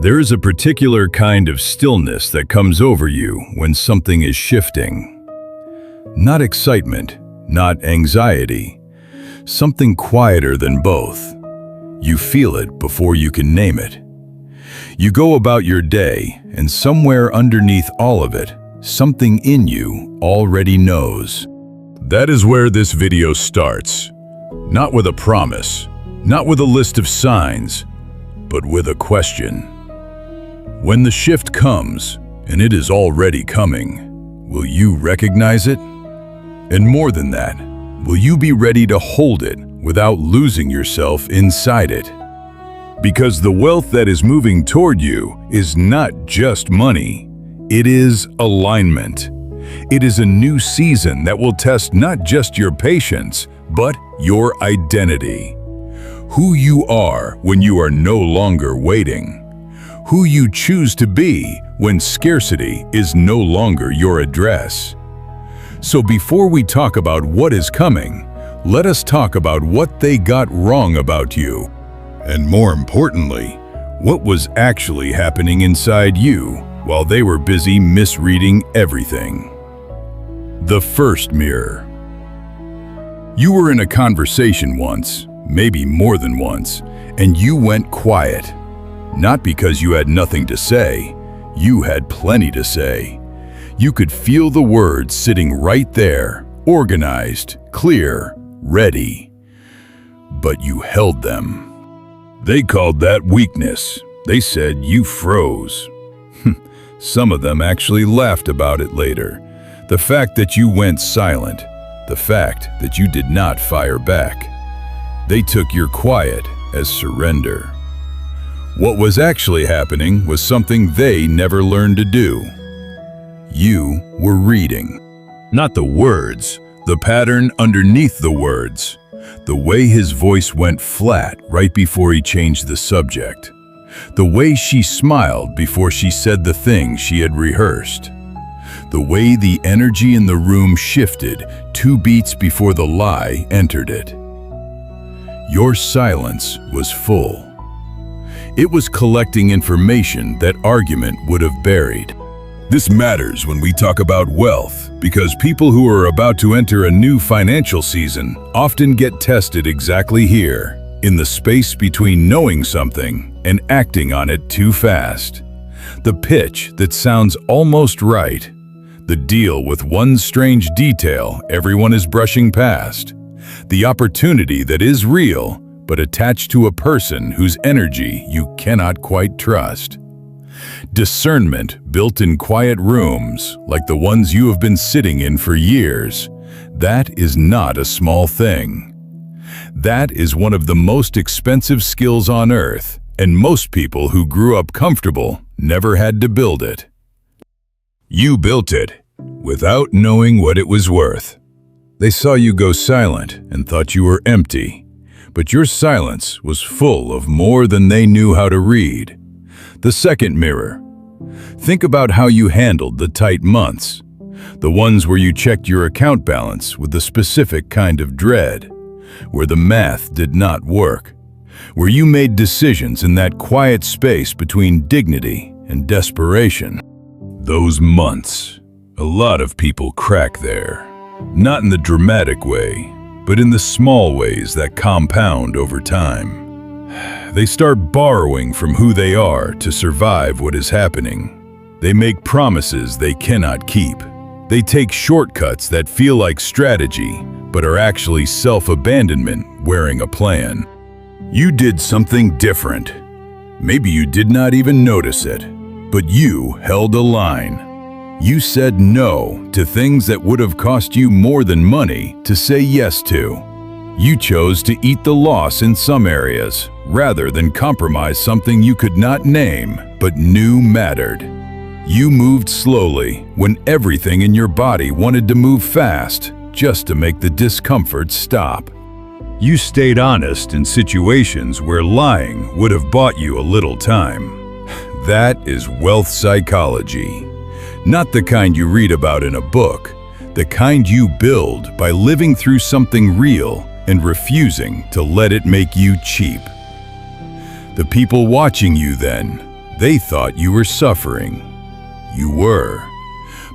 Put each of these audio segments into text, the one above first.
There is a particular kind of stillness that comes over you when something is shifting. Not excitement, not anxiety, something quieter than both. You feel it before you can name it. You go about your day, and somewhere underneath all of it, something in you already knows. That is where this video starts. Not with a promise, not with a list of signs, but with a question. When the shift comes, and it is already coming, will you recognize it? And more than that, will you be ready to hold it without losing yourself inside it? Because the wealth that is moving toward you is not just money, it is alignment. It is a new season that will test not just your patience, but your identity. Who you are when you are no longer waiting. Who you choose to be when scarcity is no longer your address. So before we talk about what is coming, let us talk about what they got wrong about you. And more importantly, what was actually happening inside you while they were busy misreading everything. The first mirror. You were in a conversation once, maybe more than once, and you went quiet. Not because you had nothing to say, you had plenty to say. You could feel the words sitting right there, organized, clear, ready. But you held them. They called that weakness. They said you froze. Some of them actually laughed about it later. The fact that you went silent, the fact that you did not fire back. They took your quiet as surrender. What was actually happening was something they never learned to do. You were reading. Not the words, the pattern underneath the words. The way his voice went flat right before he changed the subject. The way she smiled before she said the thing she had rehearsed. The way the energy in the room shifted 2 beats before the lie entered it. Your silence was full. It was collecting information that argument would have buried. This matters when we talk about wealth, because people who are about to enter a new financial season often get tested exactly here, in the space between knowing something and acting on it too fast. The pitch that sounds almost right. The deal with one strange detail everyone is brushing past. The opportunity that is real, but attached to a person whose energy you cannot quite trust. Discernment built in quiet rooms, like the ones you have been sitting in for years, that is not a small thing. That is one of the most expensive skills on earth, and most people who grew up comfortable never had to build it. You built it, without knowing what it was worth. They saw you go silent and thought you were empty. But your silence was full of more than they knew how to read. The second mirror. Think about how you handled the tight months. The ones where you checked your account balance with a specific kind of dread. Where the math did not work. Where you made decisions in that quiet space between dignity and desperation. Those months. A lot of people crack there. Not in the dramatic way, but in the small ways that compound over time. They start borrowing from who they are to survive what is happening. They make promises they cannot keep. They take shortcuts that feel like strategy, but are actually self-abandonment wearing a plan. You did something different. Maybe you did not even notice it, but you held a line. You said no to things that would have cost you more than money to say yes to. You chose to eat the loss in some areas, rather than compromise something you could not name, but knew mattered. You moved slowly when everything in your body wanted to move fast, just to make the discomfort stop. You stayed honest in situations where lying would have bought you a little time. That is wealth psychology. Not the kind you read about in a book, the kind you build by living through something real and refusing to let it make you cheap. The people watching you then, They thought you were suffering. You were.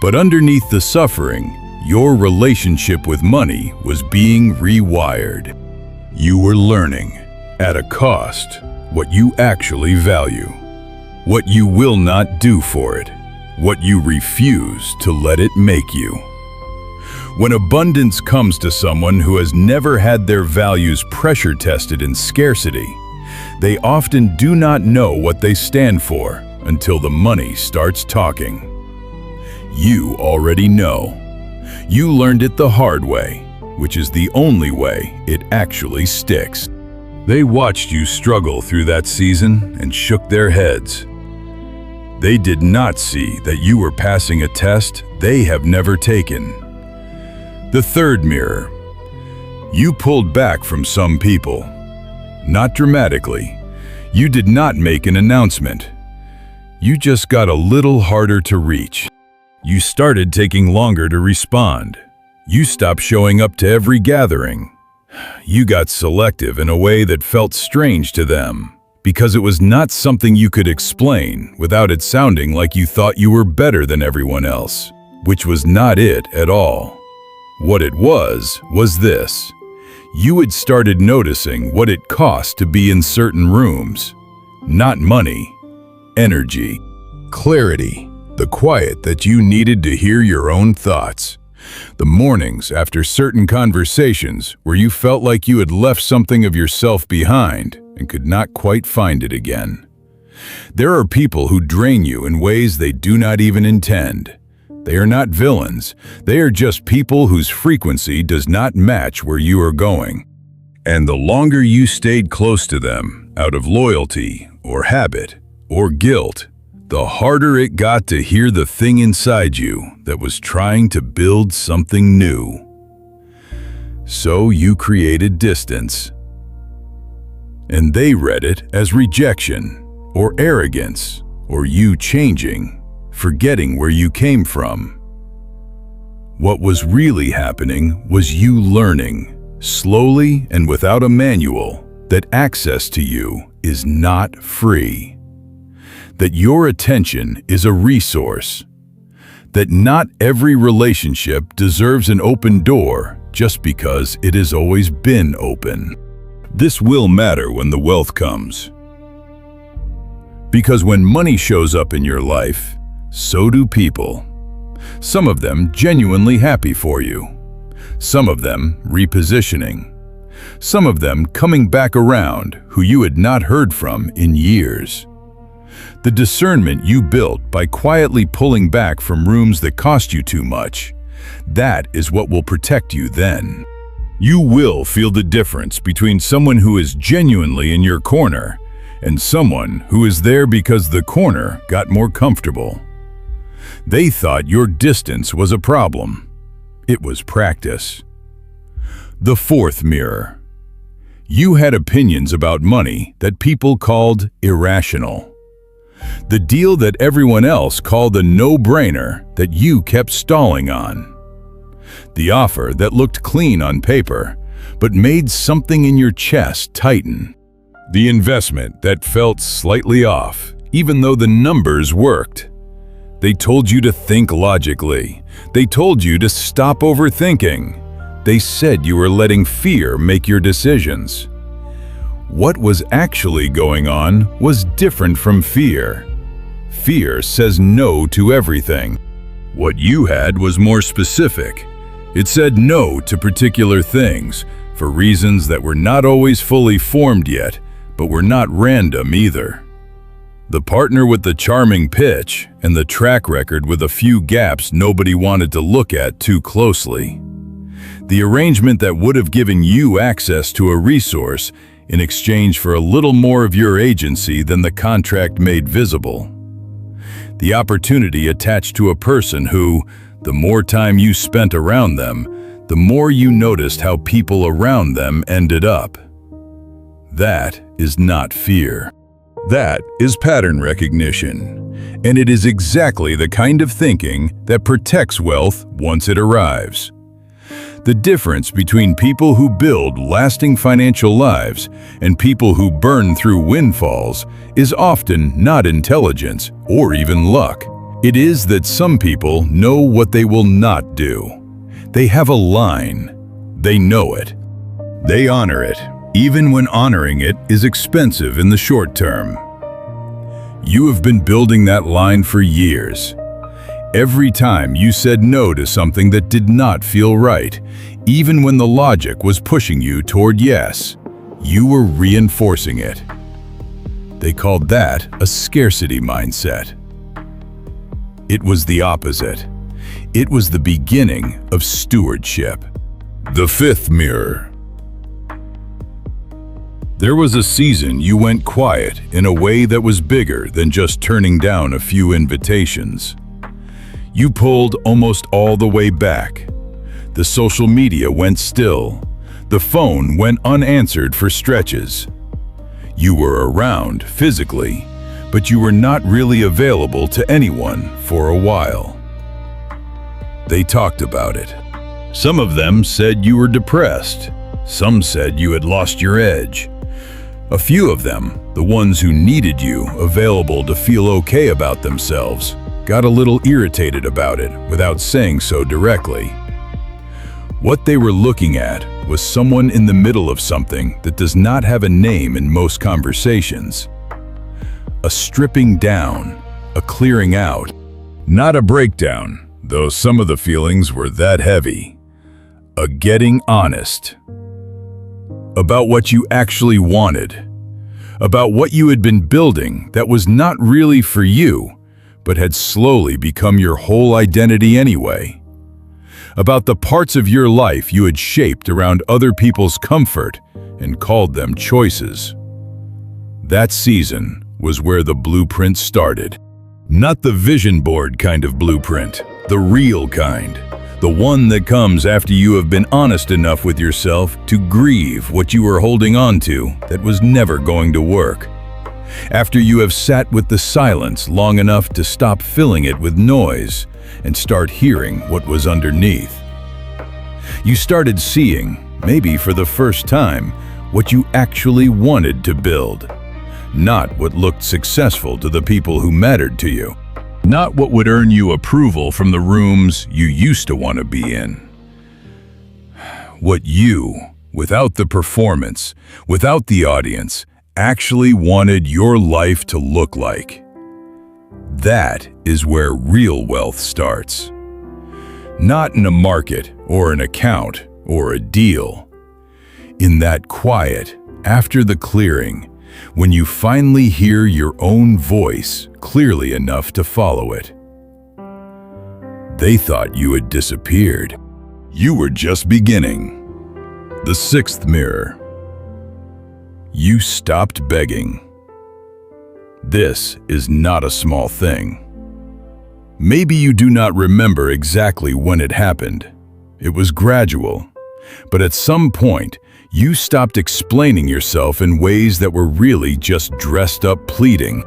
But underneath the suffering, your relationship with money was being rewired. You were learning, at a cost, what you actually value, what you will not do for it, what you refuse to let it make you. When abundance comes to someone who has never had their values pressure tested in scarcity, they often do not know what they stand for until the money starts talking. You already know. You learned it the hard way, which is the only way it actually sticks. They watched you struggle through that season and shook their heads. They did not see that you were passing a test they have never taken. The third mirror. You pulled back from some people. Not dramatically. You did not make an announcement. You just got a little harder to reach. You started taking longer to respond. You stopped showing up to every gathering. You got selective in a way that felt strange to them, because it was not something you could explain without it sounding like you thought you were better than everyone else, which was not it at all. What it was this. You had started noticing what it cost to be in certain rooms. Not money, energy, clarity, the quiet that you needed to hear your own thoughts. The mornings after certain conversations where you felt like you had left something of yourself behind and could not quite find it again. There are people who drain you in ways they do not even intend. They are not villains. They are just people whose frequency does not match where you are going. And the longer you stayed close to them, out of loyalty or habit or guilt, the harder it got to hear the thing inside you that was trying to build something new. So you created distance. And they read it as rejection or arrogance or you changing, forgetting where you came from. What was really happening was you learning, slowly and without a manual, that access to you is not free. That your attention is a resource. That not every relationship deserves an open door just because it has always been open. This will matter when the wealth comes. Because when money shows up in your life, so do people. Some of them genuinely happy for you. Some of them repositioning. Some of them coming back around who you had not heard from in years. The discernment you built by quietly pulling back from rooms that cost you too much, that is what will protect you then. You will feel the difference between someone who is genuinely in your corner and someone who is there because the corner got more comfortable. They thought your distance was a problem. It was practice. The fourth mirror. You had opinions about money that people called irrational. The deal that everyone else called a no-brainer that you kept stalling on. The offer that looked clean on paper, but made something in your chest tighten. The investment that felt slightly off, even though the numbers worked. They told you to think logically. They told you to stop overthinking. They said you were letting fear make your decisions. What was actually going on was different from fear. Fear says no to everything. What you had was more specific. It said no to particular things for reasons that were not always fully formed yet, but were not random either. The partner with the charming pitch and the track record with a few gaps nobody wanted to look at too closely. The arrangement that would have given you access to a resource in exchange for a little more of your agency than the contract made visible. The opportunity attached to a person who, the more time you spent around them, the more you noticed how people around them ended up. That is not fear. That is pattern recognition, and it is exactly the kind of thinking that protects wealth once it arrives. The difference between people who build lasting financial lives and people who burn through windfalls is often not intelligence or even luck. It is that some people know what they will not do. They have a line. They know it. They honor it, even when honoring it is expensive in the short term. You have been building that line for years. Every time you said no to something that did not feel right, even when the logic was pushing you toward yes, you were reinforcing it. They called that a scarcity mindset. It was the opposite. It was the beginning of stewardship. The fifth mirror. There was a season you went quiet in a way that was bigger than just turning down a few invitations. You pulled almost all the way back. The social media went still. The phone went unanswered for stretches. You were around physically, but you were not really available to anyone for a while. They talked about it. Some of them said you were depressed. Some said you had lost your edge. A few of them, the ones who needed you available to feel okay about themselves, got a little irritated about it without saying so directly. What they were looking at was someone in the middle of something that does not have a name in most conversations. A stripping down, a clearing out. Not a breakdown, though some of the feelings were that heavy. A getting honest. About what you actually wanted. About what you had been building that was not really for you, but had slowly become your whole identity anyway. About the parts of your life you had shaped around other people's comfort and called them choices. That season was where the blueprint started. Not the vision board kind of blueprint, the real kind. The one that comes after you have been honest enough with yourself to grieve what you were holding on to that was never going to work. After you have sat with the silence long enough to stop filling it with noise and start hearing what was underneath. You started seeing, maybe for the first time, what you actually wanted to build. Not what looked successful to the people who mattered to you. Not what would earn you approval from the rooms you used to want to be in. What you, without the performance, without the audience, actually wanted your life to look like. That is where real wealth starts. Not in a market or an account or a deal. In that quiet, after the clearing, when you finally hear your own voice clearly enough to follow it. They thought you had disappeared. You were just beginning. The sixth mirror. You stopped begging. This is not a small thing. Maybe you do not remember exactly when it happened. It was gradual, but at some point, you stopped explaining yourself in ways that were really just dressed up pleading.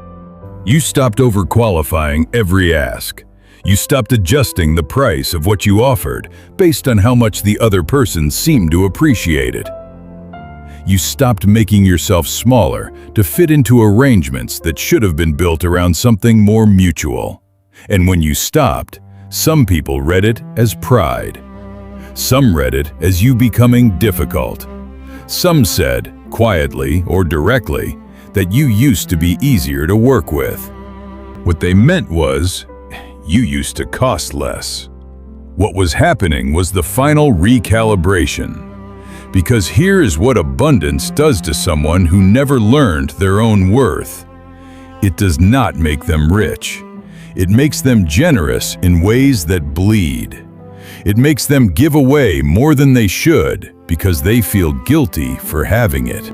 You stopped overqualifying every ask. You stopped adjusting the price of what you offered based on how much the other person seemed to appreciate it. You stopped making yourself smaller to fit into arrangements that should have been built around something more mutual. And when you stopped, some people read it as pride. Some read it as you becoming difficult. Some said, quietly or directly, that you used to be easier to work with. What they meant was, you used to cost less. What was happening was the final recalibration. Because here is what abundance does to someone who never learned their own worth. It does not make them rich. It makes them generous in ways that bleed. It makes them give away more than they should because they feel guilty for having it.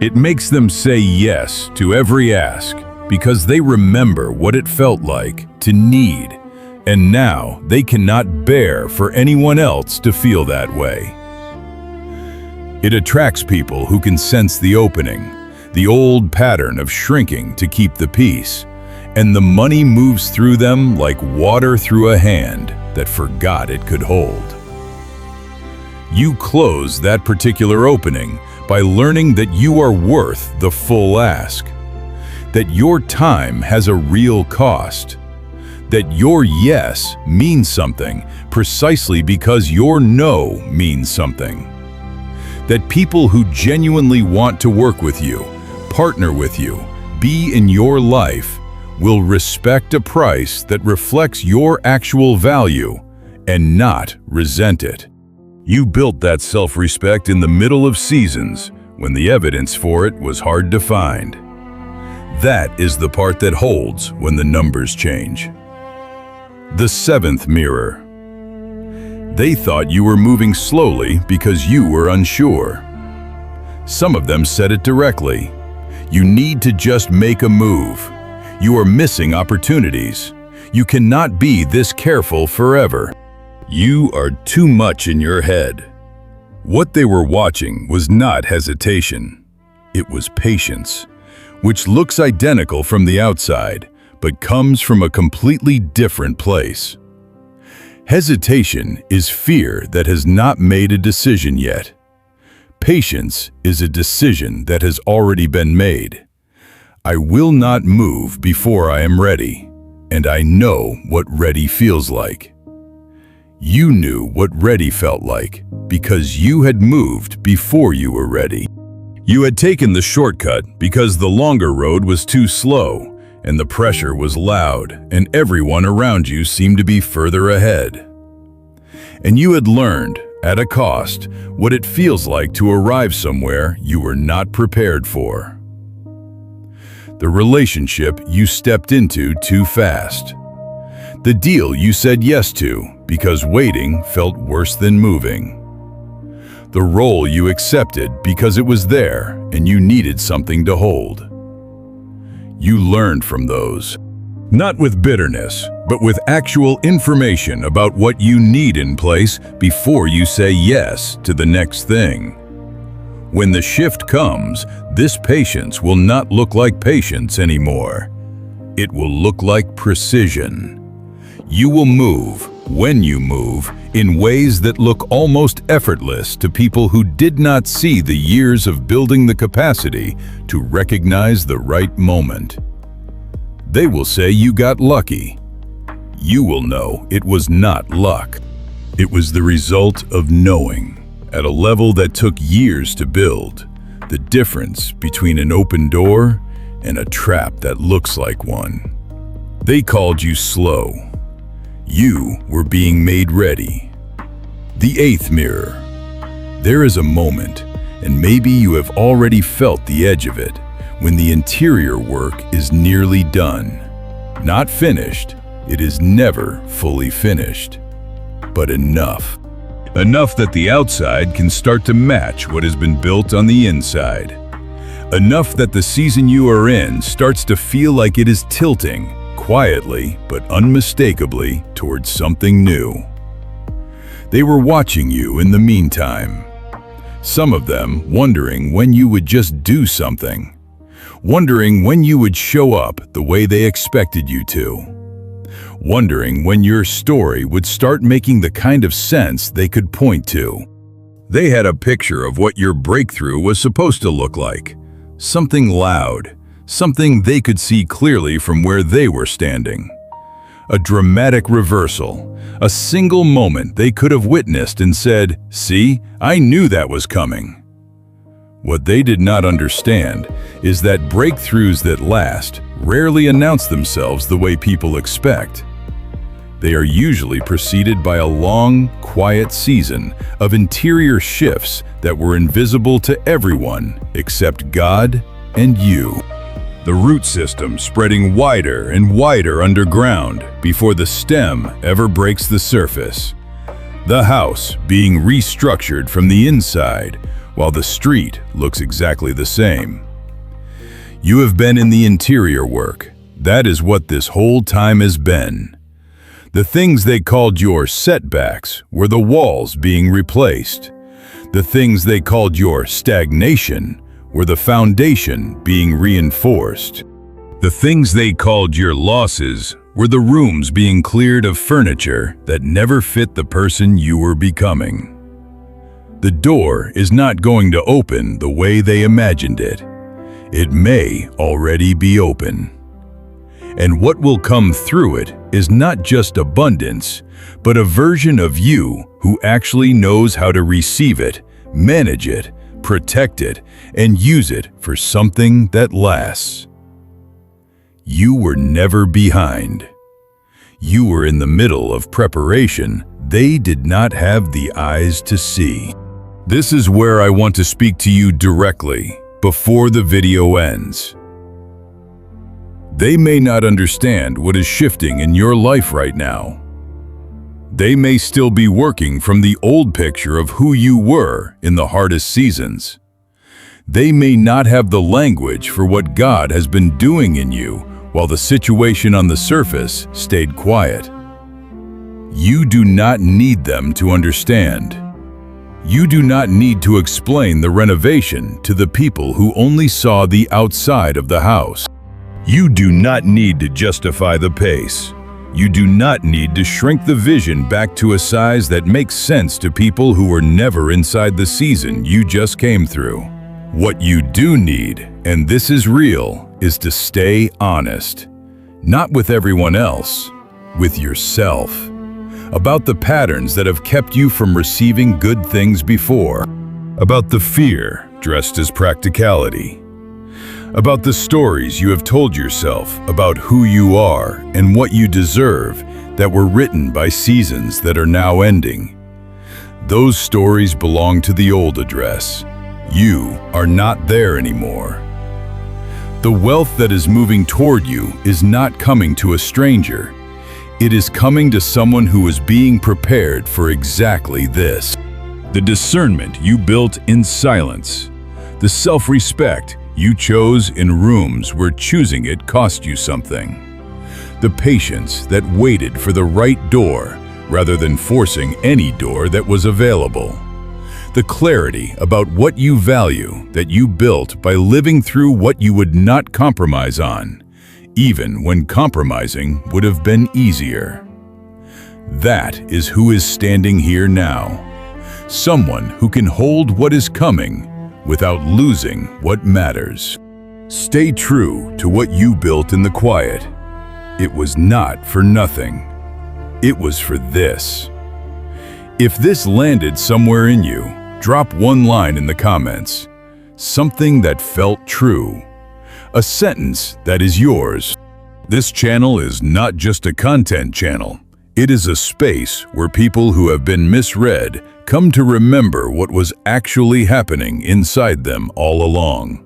It makes them say yes to every ask because they remember what it felt like to need, and now they cannot bear for anyone else to feel that way. It attracts people who can sense the opening, the old pattern of shrinking to keep the peace, and the money moves through them like water through a hand that forgot it could hold. You close that particular opening by learning that you are worth the full ask, that your time has a real cost, that your yes means something precisely because your no means something, that people who genuinely want to work with you, partner with you, be in your life, will respect a price that reflects your actual value and not resent it. You built that self-respect in the middle of seasons when the evidence for it was hard to find. That is the part that holds when the numbers change. The seventh mirror. They thought you were moving slowly because you were unsure. Some of them said it directly. You need to just make a move. You are missing opportunities. You cannot be this careful forever. You are too much in your head. What they were watching was not hesitation. It was patience, which looks identical from the outside, but comes from a completely different place. Hesitation is fear that has not made a decision yet. Patience is a decision that has already been made. I will not move before I am ready, and I know what ready feels like. You knew what ready felt like because you had moved before you were ready. You had taken the shortcut because the longer road was too slow, and the pressure was loud, and everyone around you seemed to be further ahead. And you had learned, at a cost, what it feels like to arrive somewhere you were not prepared for. The relationship you stepped into too fast. The deal you said yes to because waiting felt worse than moving. The role you accepted because it was there and you needed something to hold. You learned from those, not with bitterness, but with actual information about what you need in place before you say yes to the next thing. When the shift comes, this patience will not look like patience anymore. It will look like precision. You will move, when you move, in ways that look almost effortless to people who did not see the years of building the capacity to recognize the right moment. They will say you got lucky. You will know it was not luck. It was the result of knowing, at a level that took years to build, the difference between an open door and a trap that looks like one. They called you slow. You were being made ready. The eighth mirror. There is a moment, and maybe you have already felt the edge of it, when the interior work is nearly done. Not finished, it is never fully finished, but enough. Enough that the outside can start to match what has been built on the inside. Enough that the season you are in starts to feel like it is tilting, quietly but unmistakably, towards something new. They were watching you in the meantime. Some of them wondering when you would just do something. Wondering when you would show up the way they expected you to. Wondering when your story would start making the kind of sense they could point to. They had a picture of what your breakthrough was supposed to look like. Something loud, something they could see clearly from where they were standing. A dramatic reversal, a single moment they could have witnessed and said, "See, I knew that was coming." What they did not understand is that breakthroughs that last rarely announce themselves the way people expect. They are usually preceded by a long, quiet season of interior shifts that were invisible to everyone except God and you. The root system spreading wider and wider underground before the stem ever breaks the surface. The house being restructured from the inside while the street looks exactly the same. You have been in the interior work. That is what this whole time has been. The things they called your setbacks were the walls being replaced. The things they called your stagnation were the foundation being reinforced. The things they called your losses were the rooms being cleared of furniture that never fit the person you were becoming. The door is not going to open the way they imagined it. It may already be open. And what will come through it is not just abundance, but a version of you who actually knows how to receive it, manage it, protect it, and use it for something that lasts. You were never behind. You were in the middle of preparation they did not have the eyes to see. This is where I want to speak to you directly before the video ends. They may not understand what is shifting in your life right now. They may still be working from the old picture of who you were in the hardest seasons. They may not have the language for what God has been doing in you while the situation on the surface stayed quiet. You do not need them to understand. You do not need to explain the renovation to the people who only saw the outside of the house. You do not need to justify the pace. You do not need to shrink the vision back to a size that makes sense to people who were never inside the season you just came through. What you do need, and this is real, is to stay honest. Not with everyone else, with yourself. About the patterns that have kept you from receiving good things before. About the fear dressed as practicality. About the stories you have told yourself about who you are and what you deserve that were written by seasons that are now ending. Those stories belong to the old address. You are not there anymore. The wealth that is moving toward you is not coming to a stranger. It is coming to someone who is being prepared for exactly this. The discernment you built in silence. The self-respect you chose in rooms where choosing it cost you something. The patience that waited for the right door rather than forcing any door that was available. The clarity about what you value that you built by living through what you would not compromise on, even when compromising would have been easier. That is who is standing here now. Someone who can hold what is coming without losing what matters. Stay true to what you built in the quiet. It was not for nothing. It was for this. If this landed somewhere in you, drop one line in the comments. Something that felt true. A sentence that is yours. This channel is not just a content channel. It is a space where people who have been misread come to remember what was actually happening inside them all along.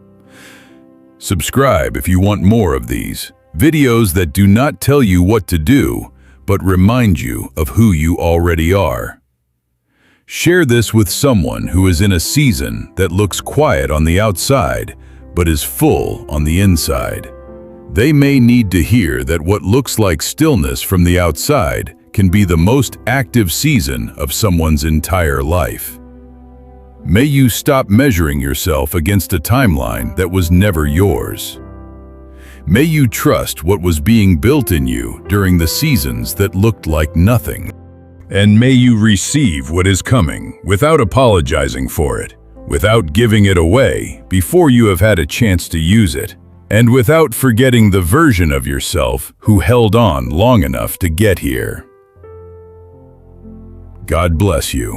Subscribe if you want more of these videos that do not tell you what to do, but remind you of who you already are. Share this with someone who is in a season that looks quiet on the outside, but is full on the inside. They may need to hear that what looks like stillness from the outside can be the most active season of someone's entire life. May you stop measuring yourself against a timeline that was never yours. May you trust what was being built in you during the seasons that looked like nothing. And may you receive what is coming without apologizing for it, without giving it away before you have had a chance to use it, and without forgetting the version of yourself who held on long enough to get here. God bless you.